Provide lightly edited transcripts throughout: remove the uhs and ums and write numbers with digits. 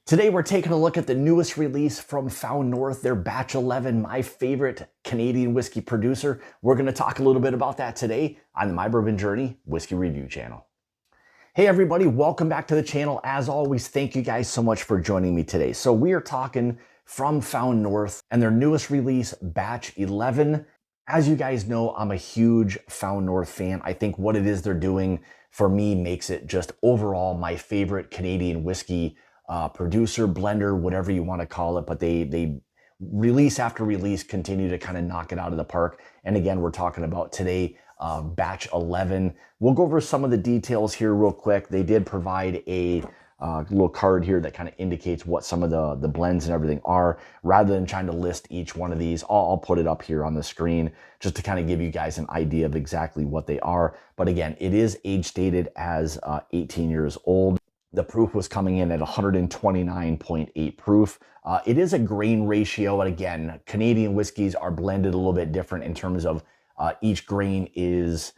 Today we're taking a look at the newest release from Found North, their Batch 11, my favorite Canadian whiskey producer. We're going to talk a little bit about that today on the My Bourbon Journey Whiskey Review channel. Hey everybody, welcome back to the channel. As always, thank you guys so much for joining me today. So we are talking from Found North and their newest release, Batch 11. As you guys know, I'm a huge Found North fan. I think what it is they're doing for me makes it just overall my favorite Canadian whiskey producer, blender, whatever you want to call it, but they release after release continue to kind of knock it out of the park. And again, we're talking about today, Batch 11. We'll go over some of the details here real quick. They did provide a little card here that kind of indicates what some of the blends and everything are. Rather than trying to list each one of these, I'll put it up here on the screen just to kind of give you guys an idea of exactly what they are. But again, it is age stated as 18 years old. The proof was coming in at 129.8 proof. It is a grain ratio, and again, Canadian whiskeys are blended a little bit different in terms of each grain is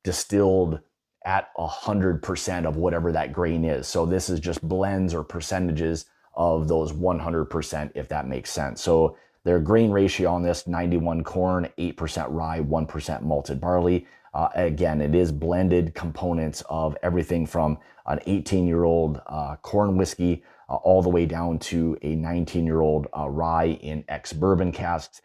distilled at 100% of whatever that grain is. So this is just blends or percentages of those 100%, if that makes sense. So their grain ratio on this, 91 corn, 8% rye, 1% malted barley. Again, it is blended components of everything from an 18-year-old corn whiskey all the way down to a 19-year-old rye in ex-bourbon casks,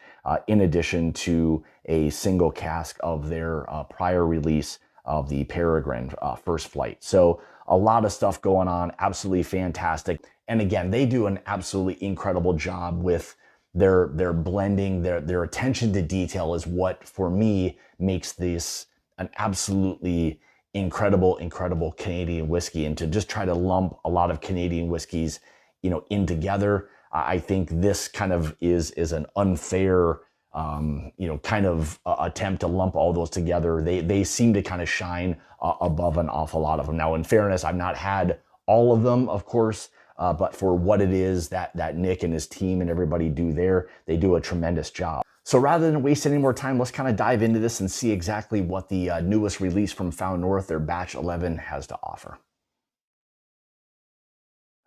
in addition to a single cask of their prior release of the Peregrine First Flight. So a lot of stuff going on, absolutely fantastic. And again, they do an absolutely incredible job with their blending. Their attention to detail is what, for me, makes this an absolutely incredible Canadian whiskey. And to just try to lump a lot of Canadian whiskeys, in together, I think this kind of is an unfair, kind of attempt to lump all those together. They seem to kind of shine above an awful lot of them. Now, in fairness, I've not had all of them, of course, but for what it is that Nick and his team and everybody do there, they do a tremendous job. So rather than waste any more time, let's kind of dive into this and see exactly what the newest release from Found North, their Batch 11, has to offer.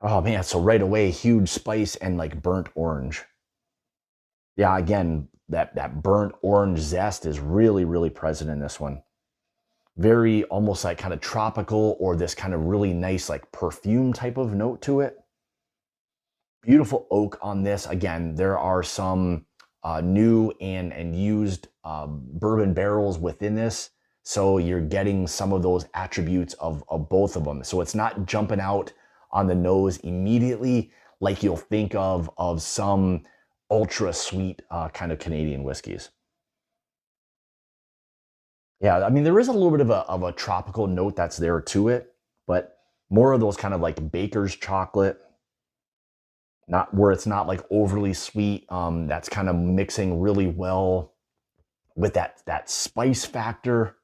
Oh man, so right away, huge spice and like burnt orange. Yeah, again, that burnt orange zest is really present in this one. Very almost like kind of tropical, or this kind of really nice like perfume type of note to it. Beautiful oak on this. Again, there are some new and used bourbon barrels within this. So you're getting some of those attributes of both of them. So it's not jumping out on the nose immediately like you'll think of some ultra sweet kind of Canadian whiskeys. Yeah, I mean, there is a little bit of a tropical note that's there to it, but more of those kind of like baker's chocolate, not where it's not like overly sweet. That's kind of mixing really well with that spice factor.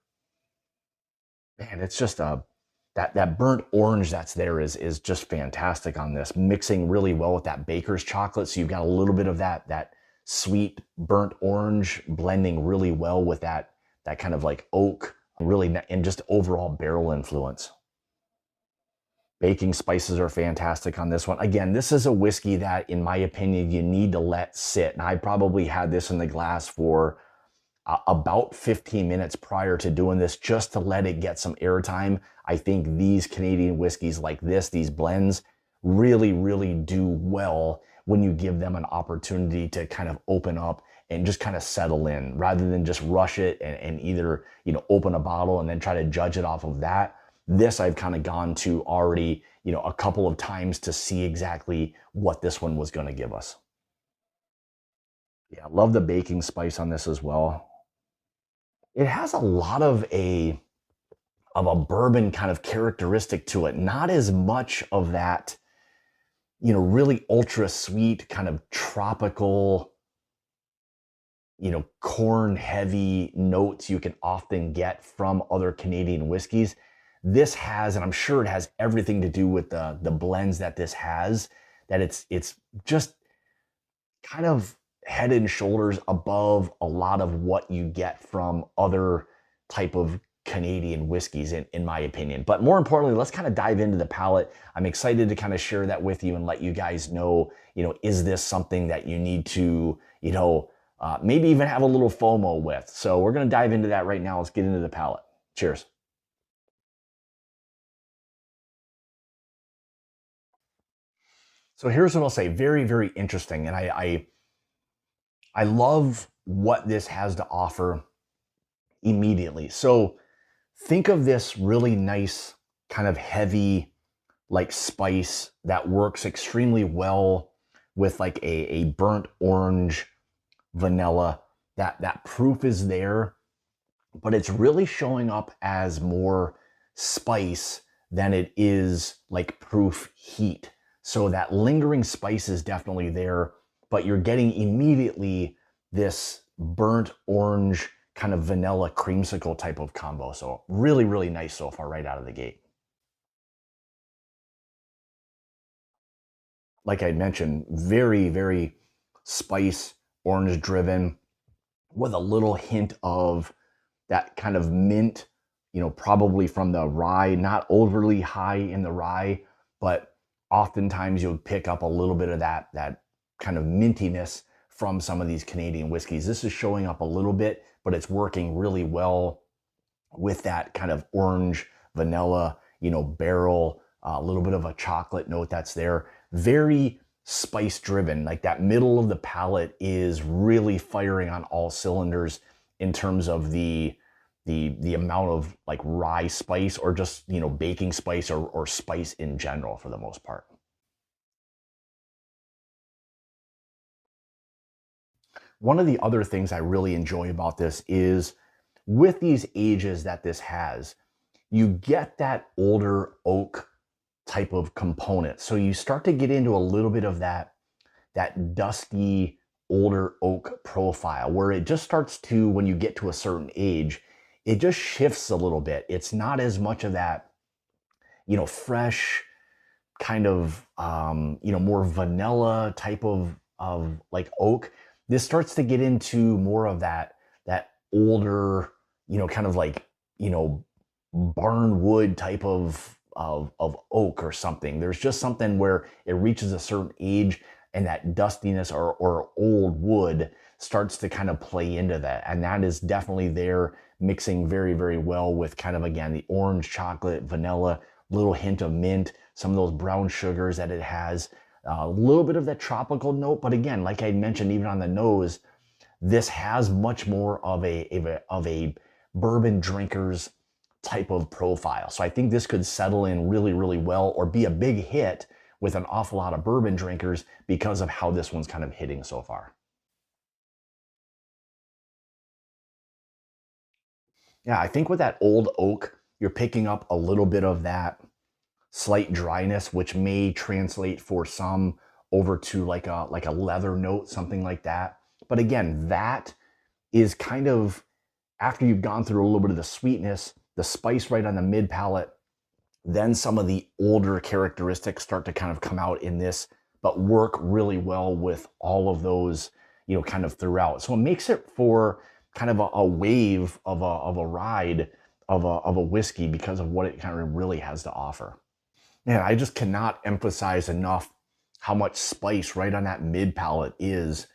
Man, it's just that burnt orange that's there is just fantastic on this, mixing really well with that baker's chocolate. So you've got a little bit of that sweet burnt orange blending really well with that kind of like oak, really, and just overall barrel influence. Baking spices are fantastic on this one. Again, this is a whiskey that, in my opinion, you need to let sit. And I probably had this in the glass for about 15 minutes prior to doing this, just to let it get some airtime. I think these Canadian whiskeys like this, these blends, really do well when you give them an opportunity to kind of open up and just kind of settle in, rather than just rush it and either, open a bottle and then try to judge it off of that. This I've kind of gone to already, a couple of times to see exactly what this one was going to give us. Yeah, love the baking spice on this as well. It has a lot of a bourbon kind of characteristic to it. Not as much of that, really ultra sweet kind of tropical, corn heavy notes you can often get from other Canadian whiskeys. This has, and I'm sure it has everything to do with the blends that this has, that it's just kind of head and shoulders above a lot of what you get from other type of Canadian whiskeys in my opinion. But more importantly, let's kind of dive into the palate. I'm excited to kind of share that with you and let you guys know, is this something that you need to, maybe even have a little FOMO with. So we're going to dive into that right now. Let's get into the palate. Cheers. So here's what I'll say. Very, very interesting. And I love what this has to offer immediately. So think of this really nice kind of heavy like spice that works extremely well with like a burnt orange vanilla. That proof is there, but it's really showing up as more spice than it is like proof heat. So that lingering spice is definitely there, but you're getting immediately this burnt orange kind of vanilla creamsicle type of combo. So really, really nice so far right out of the gate. Like I mentioned, very, very spice orange driven with a little hint of that kind of mint, probably from the rye, not overly high in the rye, but oftentimes you'll pick up a little bit of that kind of mintiness from some of these Canadian whiskeys. This is showing up a little bit, but it's working really well with that kind of orange vanilla, barrel, a little bit of a chocolate note that's there. Very spice driven. Like that middle of the palate is really firing on all cylinders in terms of the amount of like rye spice or just, baking spice or spice in general for the most part. One of the other things I really enjoy about this is with these ages that this has, you get that older oak type of component. So you start to get into a little bit of that dusty older oak profile where it just starts to, when you get to a certain age, it just shifts a little bit. It's not as much of that, fresh kind of, more vanilla type of like oak. This starts to get into more of that older, kind of like, barn wood type of oak or something. There's just something where it reaches a certain age and that dustiness or old wood starts to kind of play into that. And that is definitely there, mixing very, very well with kind of, again, the orange, chocolate, vanilla, little hint of mint, some of those brown sugars that it has, a little bit of that tropical note. But again, like I mentioned, even on the nose, this has much more of a bourbon drinker's type of profile. So I think this could settle in really, really well or be a big hit with an awful lot of bourbon drinkers because of how this one's kind of hitting so far. Yeah, I think with that old oak, you're picking up a little bit of that slight dryness, which may translate for some over to like a leather note, something like that. But again, that is kind of after you've gone through a little bit of the sweetness, the spice right on the mid palate, then some of the older characteristics start to kind of come out in this, but work really well with all of those, kind of throughout. So it makes it for kind of a wave of a ride of a whiskey because of what it kind of really has to offer. Man, I just cannot emphasize enough how much spice right on that mid palate is.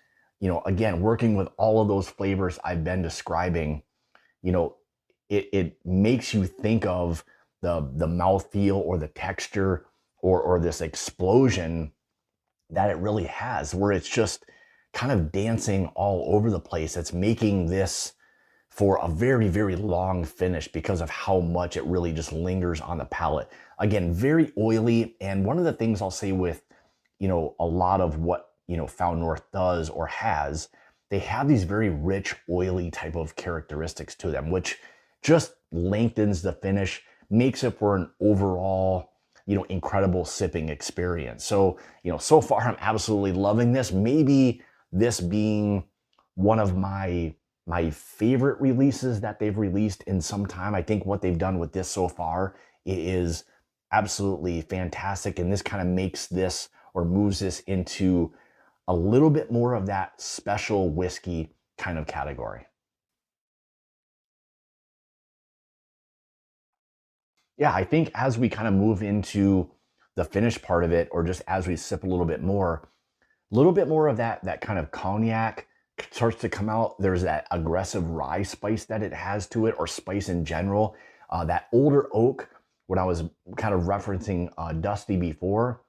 Again, working with all of those flavors I've been describing, you know, it makes you think of the mouthfeel or the texture or this explosion that it really has, where it's just kind of dancing all over the place. It's making this for a very, very long finish because of how much it really just lingers on the palate. Again, very oily. And one of the things I'll say with, a lot of what, Found North does or has, they have these very rich, oily type of characteristics to them, which just lengthens the finish, makes it for an overall, incredible sipping experience. So, so far I'm absolutely loving this. Maybe this being one of my favorite releases that they've released in some time. I think what they've done with this so far is absolutely fantastic. And this kind of makes this or moves this into a little bit more of that special whiskey kind of category. Yeah, I think as we kind of move into the finished part of it, or just as we sip a little bit more of that kind of cognac starts to come out. There's that aggressive rye spice that it has to it, or spice in general. That older oak, when I was kind of referencing Dusty before,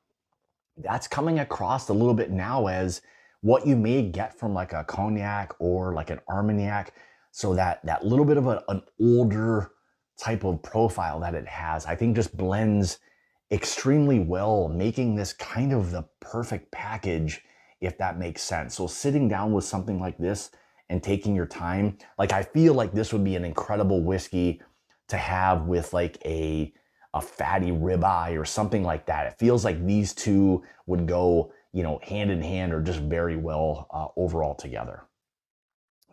that's coming across a little bit now as what you may get from like a cognac or like an Armagnac. So that little bit of an older type of profile that it has, I think just blends extremely well, making this kind of the perfect package, if that makes sense. So sitting down with something like this and taking your time, like I feel like this would be an incredible whiskey to have with like a fatty ribeye or something like that. It feels like these two would go, you know, hand in hand, or just very well overall together.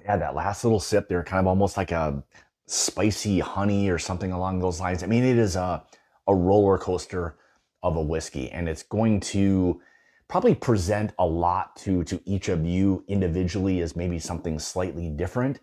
Yeah, that last little sip there, kind of almost like a spicy honey or something along those lines. I mean, it is a roller coaster of a whiskey, and it's going to probably present a lot to each of you individually as maybe something slightly different,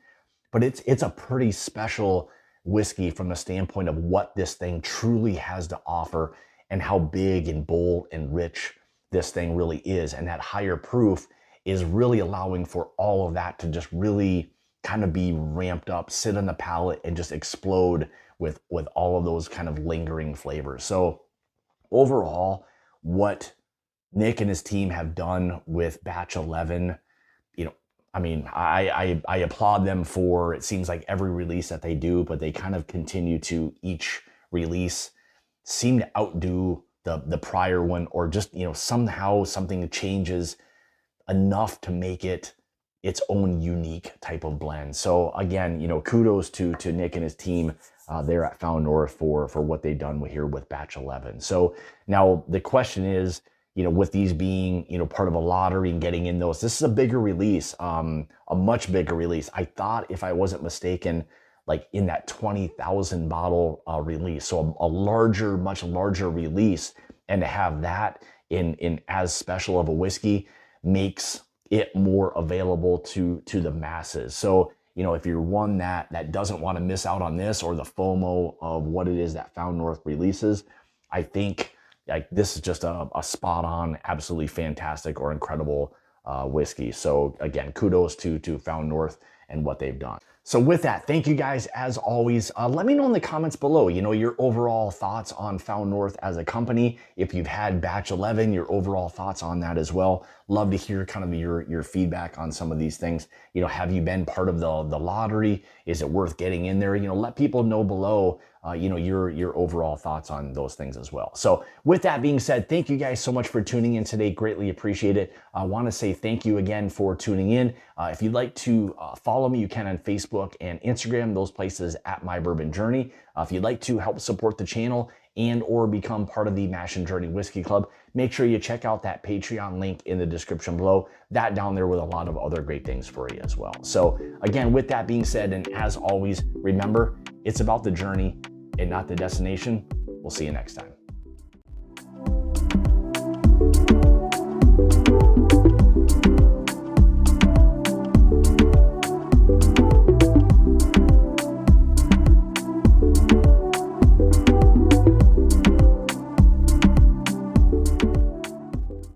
but it's a pretty special whiskey from the standpoint of what this thing truly has to offer and how big and bold and rich this thing really is. And that higher proof is really allowing for all of that to just really kind of be ramped up, sit on the palate, and just explode with all of those kind of lingering flavors. So overall, what Nick and his team have done with batch 11, you know, I mean, I applaud them for, it seems like every release that they do, but they kind of continue to each release seem to outdo the prior one, or just, you know, somehow something changes enough to make it its own unique type of blend. So again, you know, kudos to Nick and his team there at Found North for what they've done here with batch 11. So now the question is, you know, with these being, you know, part of a lottery and getting in those, this is a bigger release, a much bigger release. I thought, if I wasn't mistaken, like in that 20,000 bottle release. So a larger, much larger release, and to have that in as special of a whiskey makes it more available to the masses. So, you know, if you're one that doesn't want to miss out on this, or the FOMO of what it is that Found North releases, I think like this is just a spot on, absolutely fantastic or incredible whiskey. So again, kudos to Found North and what they've done. So with that, thank you guys as always. Let me know in the comments below, you know, your overall thoughts on Found North as a company. If you've had batch 11, your overall thoughts on that as well. Love to hear kind of your feedback on some of these things. You know, have you been part of the lottery? Is it worth getting in there? You know, let people know below, you know, your overall thoughts on those things as well. So with that being said, thank you guys so much for tuning in today. Greatly appreciate it. I want to say thank you again for tuning in. If you'd like to follow me, you can on Facebook and Instagram, those places at My Bourbon Journey. If you'd like to help support the channel and or become part of the Mash and Journey Whiskey Club, make sure you check out that Patreon link in the description below. That down there with a lot of other great things for you as well. So again, with that being said, and as always, remember, it's about the journey and not the destination. We'll see you next time.